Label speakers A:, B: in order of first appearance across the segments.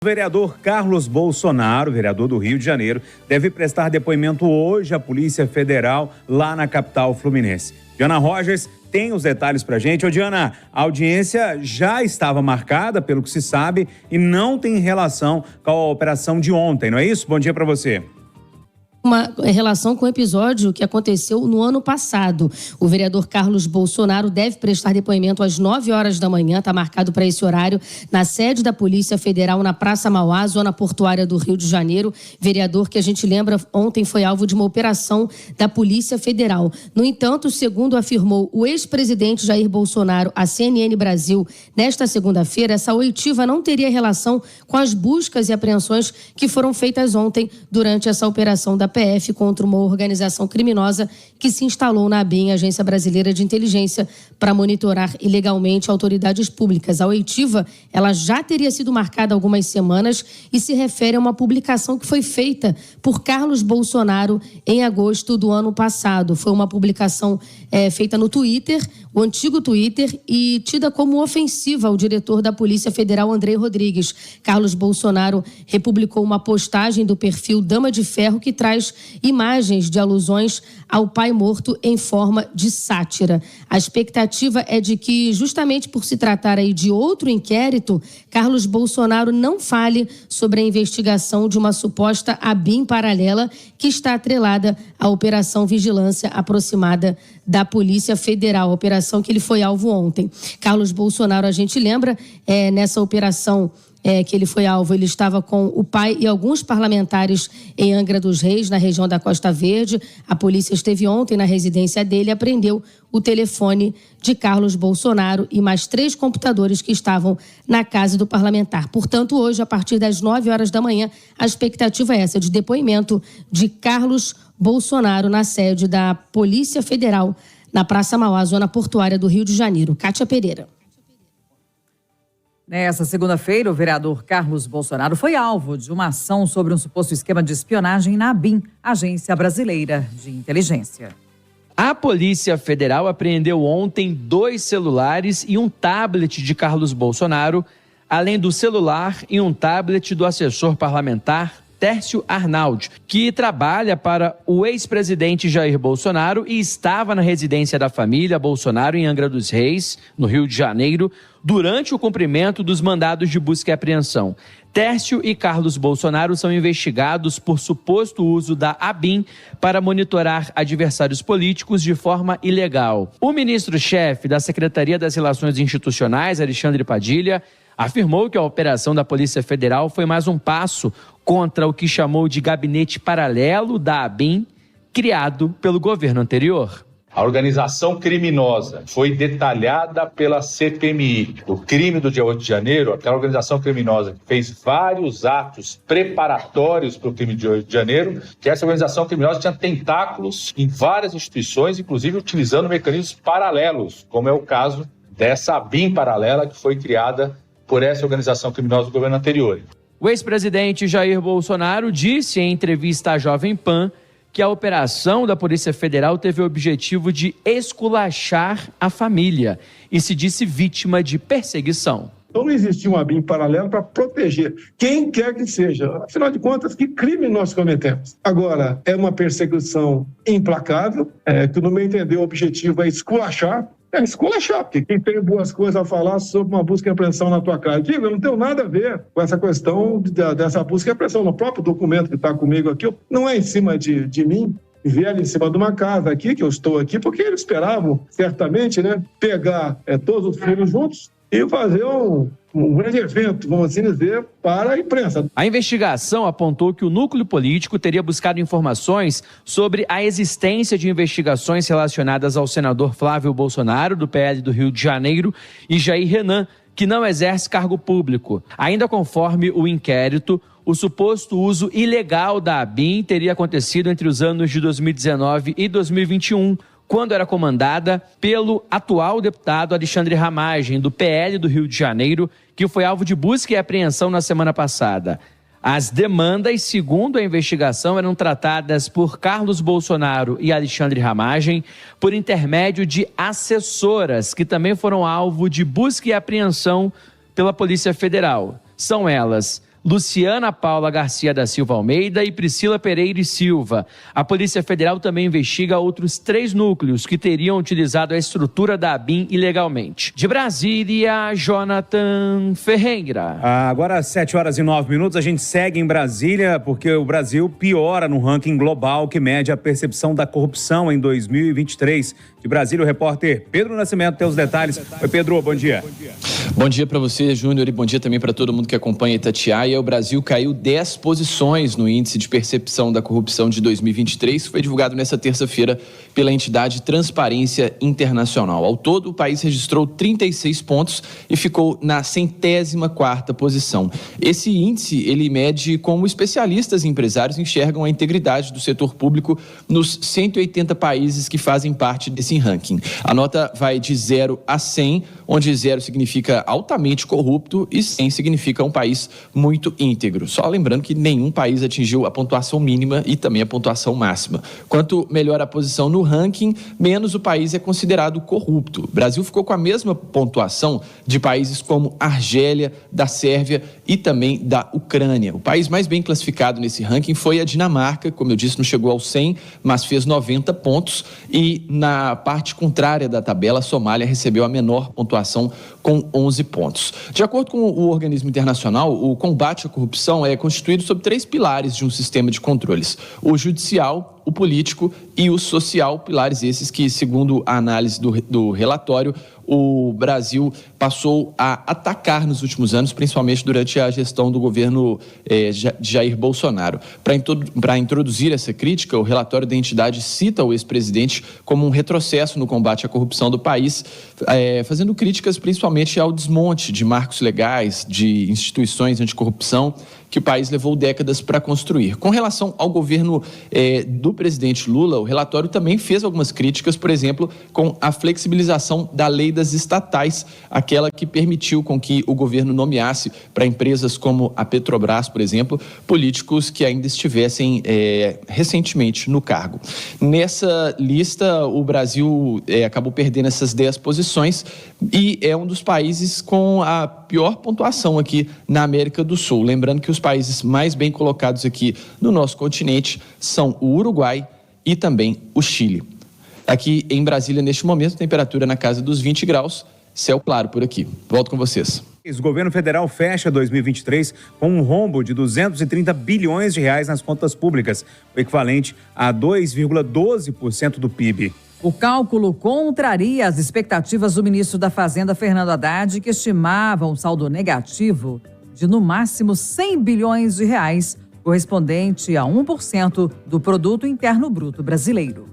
A: O vereador Carlos Bolsonaro, vereador do Rio de Janeiro, deve prestar depoimento hoje à Polícia Federal lá na capital fluminense. Diana Rogers tem os detalhes pra gente. Ô Diana, a audiência já estava marcada, pelo que se sabe, e não tem relação com a operação de ontem, não é isso? Bom dia pra você.
B: Uma relação com o episódio que aconteceu no ano passado. O vereador Carlos Bolsonaro deve prestar depoimento às 9 horas da manhã, está marcado para esse horário, na sede da Polícia Federal, na Praça Mauá, zona portuária do Rio de Janeiro. Vereador que a gente lembra ontem foi alvo de uma operação da Polícia Federal. No entanto, segundo afirmou o ex-presidente Jair Bolsonaro à CNN Brasil, nesta segunda-feira, essa oitiva não teria relação com as buscas e apreensões que foram feitas ontem durante essa operação da PF contra uma organização criminosa que se instalou na ABIN, Agência Brasileira de Inteligência, para monitorar ilegalmente autoridades públicas. A oitiva, ela já teria sido marcada há algumas semanas e se refere a uma publicação que foi feita por Carlos Bolsonaro em agosto do ano passado. Foi uma publicação feita no Twitter, o antigo Twitter, e tida como ofensiva ao diretor da Polícia Federal, Andrei Rodrigues. Carlos Bolsonaro republicou uma postagem do perfil Dama de Ferro que traz imagens de alusões ao pai morto em forma de sátira. A expectativa é de que, justamente por se tratar aí de outro inquérito, Carlos Bolsonaro não fale sobre a investigação de uma suposta ABIN paralela que está atrelada à Operação Vigilância Aproximada da Polícia Federal, a operação que ele foi alvo ontem. Carlos Bolsonaro, a gente lembra, nessa operação que ele foi alvo, ele estava com o pai e alguns parlamentares em Angra dos Reis, na região da Costa Verde. A polícia esteve ontem na residência dele e apreendeu o telefone de Carlos Bolsonaro e mais 3 computadores que estavam na casa do parlamentar. Portanto, hoje, a partir das 9 horas da manhã, a expectativa é essa, de depoimento de Carlos Bolsonaro na sede da Polícia Federal, na Praça Mauá, zona portuária do Rio de Janeiro. Kátia Pereira.
C: Nessa segunda-feira, o vereador Carlos Bolsonaro foi alvo de uma ação sobre um suposto esquema de espionagem na ABIN, Agência Brasileira de Inteligência.
D: A Polícia Federal apreendeu ontem 2 celulares e um tablet de Carlos Bolsonaro, além do celular e um tablet do assessor parlamentar Tércio Arnaldi, que trabalha para o ex-presidente Jair Bolsonaro e estava na residência da família Bolsonaro em Angra dos Reis, no Rio de Janeiro, durante o cumprimento dos mandados de busca e apreensão. Tércio e Carlos Bolsonaro são investigados por suposto uso da ABIN para monitorar adversários políticos de forma ilegal. O ministro-chefe da Secretaria das Relações Institucionais, Alexandre Padilha, afirmou que a operação da Polícia Federal foi mais um passo contra o que chamou de gabinete paralelo da ABIN, criado pelo governo anterior.
E: A organização criminosa foi detalhada pela CPMI. O crime do dia 8 de janeiro, aquela organização criminosa que fez vários atos preparatórios para o crime de 8 de janeiro, que essa organização criminosa tinha tentáculos em várias instituições, inclusive utilizando mecanismos paralelos, como é o caso dessa ABIN paralela que foi criada por essa organização criminosa do governo anterior.
D: O ex-presidente Jair Bolsonaro disse em entrevista à Jovem Pan que a operação da Polícia Federal teve o objetivo de esculachar a família e se disse vítima de perseguição.
F: Então não existia um ABIN paralelo para proteger quem quer que seja. Afinal de contas, que crime nós cometemos? Agora, é uma perseguição implacável, que no meu entender o objetivo é esculachar. Esculachar, porque quem tem boas coisas a falar sobre uma busca e apreensão na tua casa. Digo, eu não tenho nada a ver com essa questão dessa busca e apreensão. No próprio documento que está comigo aqui, não é em cima de mim, vieram em cima de uma casa aqui, que eu estou aqui, porque eles esperavam, certamente, pegar todos os filhos juntos e fazer um grande evento, vamos assim dizer, para a imprensa.
D: A investigação apontou que o núcleo político teria buscado informações sobre a existência de investigações relacionadas ao senador Flávio Bolsonaro, do PL do Rio de Janeiro, e Jair Renan, que não exerce cargo público. Ainda conforme o inquérito, o suposto uso ilegal da ABIN teria acontecido entre os anos de 2019 e 2021, quando era comandada pelo atual deputado Alexandre Ramagem, do PL do Rio de Janeiro, que foi alvo de busca e apreensão na semana passada. As demandas, segundo a investigação, eram tratadas por Carlos Bolsonaro e Alexandre Ramagem por intermédio de assessoras, que também foram alvo de busca e apreensão pela Polícia Federal. São elas Luciana Paula Garcia da Silva Almeida e Priscila Pereira e Silva. A Polícia Federal também investiga outros 3 núcleos que teriam utilizado a estrutura da ABIN ilegalmente. De Brasília, Jonathan Ferreira.
A: Agora às 7h09, a gente segue em Brasília porque o Brasil piora no ranking global que mede a percepção da corrupção em 2023. De Brasília, o repórter Pedro Nascimento tem os detalhes. Oi, Pedro, bom dia.
G: Bom dia para você, Júnior, e bom dia também para todo mundo que acompanha Itatiaia. O Brasil caiu 10 posições no índice de percepção da corrupção de 2023, que foi divulgado nesta terça-feira pela entidade Transparência Internacional. Ao todo, o país registrou 36 pontos e ficou na 104ª posição. Esse índice, ele mede como especialistas e empresários enxergam a integridade do setor público nos 180 países que fazem parte desse ranking. A nota vai de 0 a 100, onde 0 significa altamente corrupto e 100 significa um país muito íntegro. Só lembrando que nenhum país atingiu a pontuação mínima e também a pontuação máxima. Quanto melhor a posição no ranking, menos o país é considerado corrupto. O Brasil ficou com a mesma pontuação de países como Argélia, da Sérvia e também da Ucrânia. O país mais bem classificado nesse ranking foi a Dinamarca, como eu disse, não chegou aos 100, mas fez 90 pontos, e na parte contrária da tabela, a Somália recebeu a menor pontuação com 11 pontos. De acordo com o organismo internacional, o combate à corrupção é constituído sob 3 pilares de um sistema de controles: o judicial, o político e o social, pilares esses que, segundo a análise do relatório, o Brasil passou a atacar nos últimos anos, principalmente durante a gestão do governo Jair Bolsonaro. Para introduzir essa crítica, o relatório da entidade cita o ex-presidente como um retrocesso no combate à corrupção do país, fazendo críticas principalmente ao desmonte de marcos legais, de instituições anticorrupção, que o país levou décadas para construir. Com relação ao governo do presidente Lula, o relatório também fez algumas críticas, por exemplo, com a flexibilização da lei das estatais, aquela que permitiu com que o governo nomeasse para empresas como a Petrobras, por exemplo, políticos que ainda estivessem recentemente no cargo. Nessa lista, o Brasil acabou perdendo essas 10 posições e é um dos países com a pior pontuação aqui na América do Sul. Lembrando que os países mais bem colocados aqui no nosso continente são o Uruguai e também o Chile. Aqui em Brasília, neste momento, temperatura na casa dos 20 graus, céu claro por aqui. Volto com vocês.
A: O governo federal fecha 2023 com um rombo de 230 bilhões de reais nas contas públicas, o equivalente a 2,12% do PIB.
C: O cálculo contraria as expectativas do ministro da Fazenda, Fernando Haddad, que estimava um saldo negativo de no máximo 100 bilhões de reais, correspondente a 1% do Produto Interno Bruto brasileiro.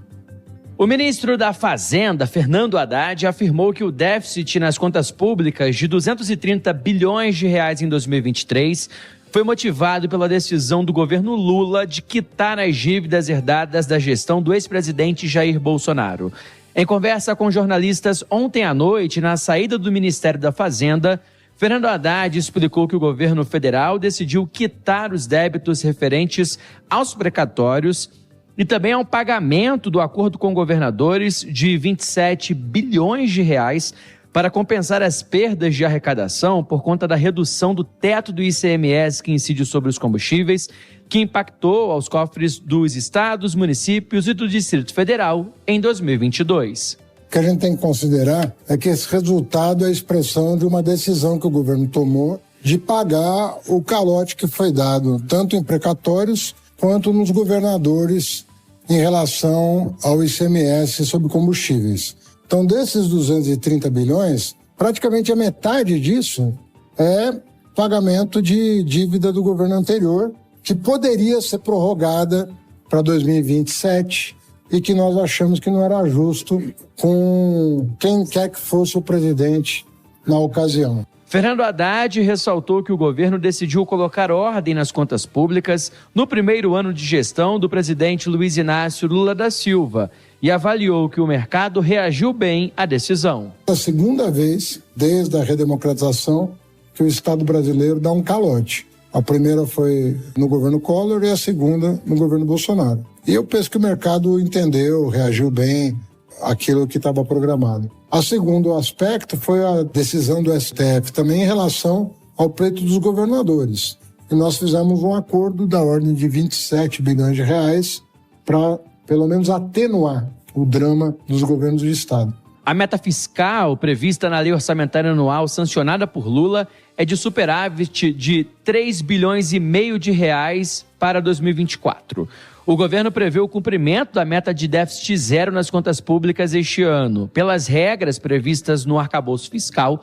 D: O ministro da Fazenda, Fernando Haddad, afirmou que o déficit nas contas públicas de 230 bilhões de reais em 2023 foi motivado pela decisão do governo Lula de quitar as dívidas herdadas da gestão do ex-presidente Jair Bolsonaro. Em conversa com jornalistas ontem à noite, na saída do Ministério da Fazenda, Fernando Haddad explicou que o governo federal decidiu quitar os débitos referentes aos precatórios e também ao pagamento do acordo com governadores de 27 bilhões de reais para compensar as perdas de arrecadação por conta da redução do teto do ICMS que incide sobre os combustíveis, que impactou aos cofres dos estados, municípios e do Distrito Federal em 2022.
H: O que a gente tem que considerar é que esse resultado é a expressão de uma decisão que o governo tomou de pagar o calote que foi dado tanto em precatórios quanto nos governadores em relação ao ICMS sobre combustíveis. Então, desses 230 bilhões, praticamente a metade disso é pagamento de dívida do governo anterior, que poderia ser prorrogada para 2027 e que nós achamos que não era justo com quem quer que fosse o presidente na ocasião.
D: Fernando Haddad ressaltou que o governo decidiu colocar ordem nas contas públicas no primeiro ano de gestão do presidente Luiz Inácio Lula da Silva e avaliou que o mercado reagiu bem à decisão.
H: É a segunda vez, desde a redemocratização, que o Estado brasileiro dá um calote. A primeira foi no governo Collor e a segunda no governo Bolsonaro. E eu penso que o mercado entendeu, reagiu bem àquilo que estava programado. O segundo aspecto foi a decisão do STF, também em relação ao pleito dos governadores. e nós fizemos um acordo da ordem de 27 bilhões de reais para, pelo menos, atenuar o drama dos governos do Estado.
D: A meta fiscal prevista na Lei Orçamentária Anual sancionada por Lula é de superávit de 3 bilhões e meio de reais para 2024. O governo prevê o cumprimento da meta de déficit zero nas contas públicas este ano. Pelas regras previstas no arcabouço fiscal,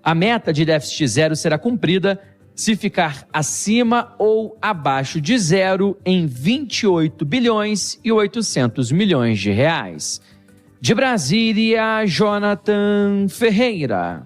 D: a meta de déficit zero será cumprida se ficar acima ou abaixo de zero em 28 bilhões e 800 milhões de reais. De Brasília, Jonathan Ferreira.